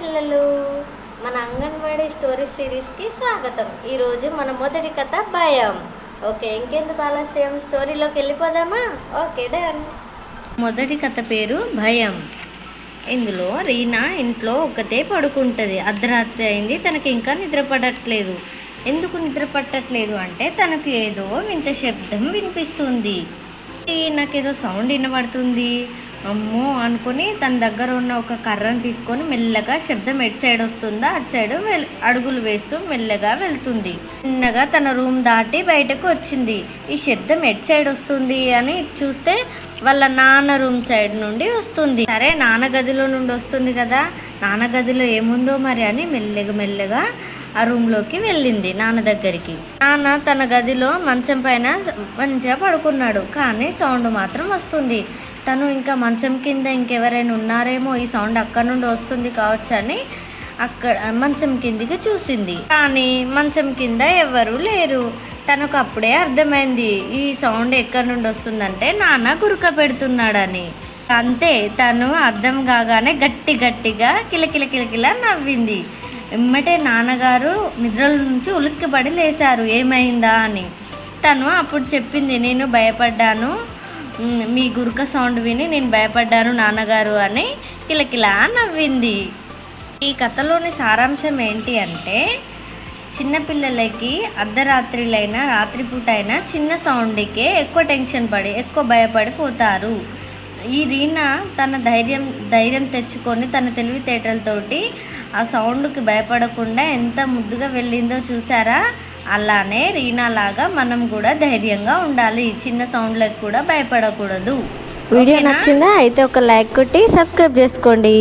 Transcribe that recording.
పిల్లలు, మన అంగన్వాడీ స్టోరీ సిరీస్కి స్వాగతం. ఈరోజు మన మొదటి కథ భయం. ఓకే, ఇంకెందుకు ఆలస్యం, స్టోరీలోకి వెళ్ళిపోదామా? Okay, done. మొదటి కథ పేరు భయం. ఇందులో రీనా ఇంట్లో ఒక్కతే పడుకుంటుంది. అర్ధరాత్రి అయింది, తనకి ఇంకా నిద్ర పడట్లేదు. ఎందుకు నిద్ర పట్టట్లేదు అంటే తనకు ఏదో వింత శబ్దం వినిపిస్తుంది. నాకేదో సౌండ్ వినబడుతుంది అమ్మో అనుకుని తన దగ్గర ఉన్న ఒక కర్రను తీసుకొని మెల్లగా శబ్దం ఎటు సైడ్ వస్తుందో అటు సైడ్ అడుగులు వేస్తూ మెల్లగా వెళ్తుంది. చిన్నగా తన రూమ్ దాటి బయటకు వచ్చింది. ఈ శబ్దం ఎటు సైడ్ వస్తుంది అని చూస్తే వాళ్ళ నాన్న రూమ్ సైడ్ నుండి వస్తుంది. సరే, నాన్న గదిలో నుండి వస్తుంది కదా, నాన్న గదిలో ఏముందో మరి అని మెల్లగా ఆ రూమ్లోకి వెళ్ళింది నాన్న దగ్గరికి. నాన్న తన గదిలో మంచం పైన మంచిగా పడుకున్నాడు, కానీ సౌండ్ మాత్రం వస్తుంది. తను ఇంకా మంచం కింద ఇంకెవరైనా ఉన్నారేమో, ఈ సౌండ్ అక్కడ నుండి వస్తుంది కావచ్చు అని అక్కడ మంచం కిందికి చూసింది. కానీ మంచం కింద ఎవరు లేరు. తనకు అప్పుడే అర్థమైంది ఈ సౌండ్ ఎక్కడి నుండి వస్తుందంటే నాన్న గురక పెడుతున్నాడని. అంతే, తను అర్థం కాగానే గట్టిగా కిలకిల నవ్వింది. ఎమ్మటే నాన్నగారు నిద్రల నుంచి ఉలిక్కిపడి లేశారు, ఏమైందా అని. తను అప్పుడు చెప్పింది, నేను భయపడ్డాను, మీ గురక సౌండ్ విని నేను భయపడ్డాను నాన్నగారు అని కిలకిలా నవ్వింది. ఈ కథలోని సారాంశం ఏంటి అంటే, చిన్నపిల్లలకి అర్ధరాత్రిలైనా రాత్రిపూట అయినా చిన్న సౌండ్కే ఎక్కువ టెన్షన్ పడి ఎక్కువ భయపడిపోతారు. ఈ రీనా తన ధైర్యం తెచ్చుకొని తన తెలివితేటలతోటి ఆ సౌండ్కి భయపడకుండా ఎంత ముద్దుగా వెళ్ళిందో చూసారా? అలానే రీనా లాగా మనం కూడా ధైర్యంగా ఉండాలి, చిన్న సౌండ్లకు కూడా భయపడకూడదు. వీడియో నచ్చిందా? అయితే ఒక లైక్ కొట్టి సబ్స్క్రైబ్ చేసుకోండి.